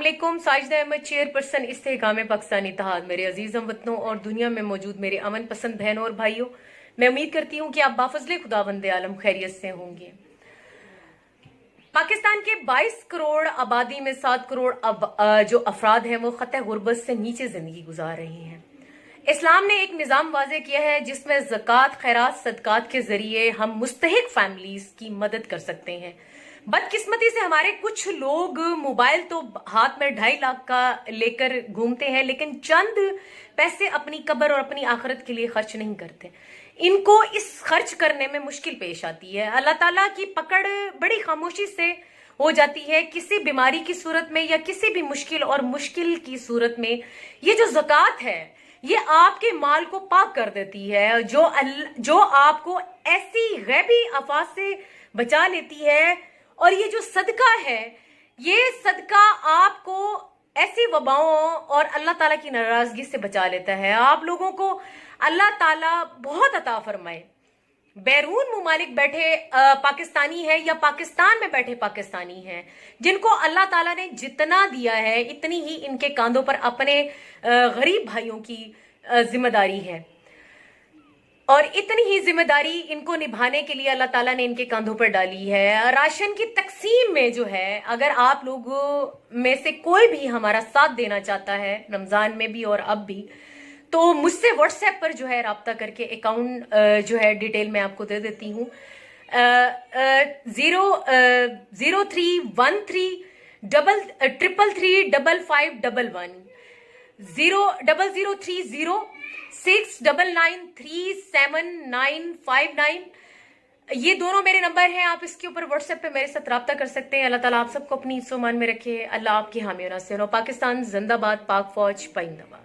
अस्सलामुअलैकुम। साजिदा अहमद, चेयरपर्सन इस्तेहकाम पाकिस्तान इत्तेहाद। मेरे अजीज हमवतनों और दुनिया में मौजूद मेरे अमन पसंद बहनों और भाइयों, मैं उम्मीद करती हूँ कि आप बाफजले खुदावंद आलम खैरियत से होंगे। पाकिस्तान के 22 करोड़ आबादी में 7 करोड़ जो अफराद हैं वो खतः गुर्बत से नीचे जिंदगी गुजार रहे हैं। इस्लाम ने एक निज़ाम वाज़े किया है जिसमें ज़कात, खैरात, सदकात के जरिए हम मुस्तहिक फैमिलीज की मदद कर सकते हैं। बदकिस्मती से हमारे कुछ लोग मोबाइल तो हाथ में 2.5 लाख का लेकर घूमते हैं, लेकिन चंद पैसे अपनी कब्र और अपनी आखिरत के लिए खर्च नहीं करते। इनको इस खर्च करने में मुश्किल पेश आती है। अल्लाह ताला की पकड़ बड़ी खामोशी से हो जाती है। किसी बीमारी की सूरत में या किसी भी मुश्किल की सूरत में ये जो ज़कात है ये आपके माल को पाक कर देती है, जो आपको ऐसी गैबी आफात से बचा लेती है। और ये जो सदका है, ये सदका आपको ऐसी वबाओं और अल्लाह ताला की नाराजगी से बचा लेता है। आप लोगों को अल्लाह ताला बहुत अता फरमाए। बैरून मुमालिक बैठे पाकिस्तानी है या पाकिस्तान में बैठे पाकिस्तानी हैं, जिनको अल्लाह ताला ने जितना दिया है इतनी ही इनके कांधों पर अपने गरीब भाइयों की जिम्मेदारी है, और इतनी ही जिम्मेदारी इनको निभाने के लिए अल्लाह ताला ने इनके कांधों पर डाली है। राशन की तकसीम में जो है, अगर आप लोगों में से कोई भी हमारा साथ देना चाहता है रमजान में भी और अब भी, तो मुझसे व्हाट्सएप पर जो है रब्ता करके अकाउंट जो है डिटेल मैं आपको दे देती हूँ। 0313335511 00030693795 ये दोनों मेरे नंबर हैं। आप इसके ऊपर व्हाट्सएप पे मेरे साथ रब्ता कर सकते हैं। अल्लाह ताला आप सबको अपनी इज्जत-ओ-मान में रखे। अल्लाह आपकी हामी और नासिर हो। पाकिस्तान जिंदाबाद, पाक फौज पाइंदाबाद।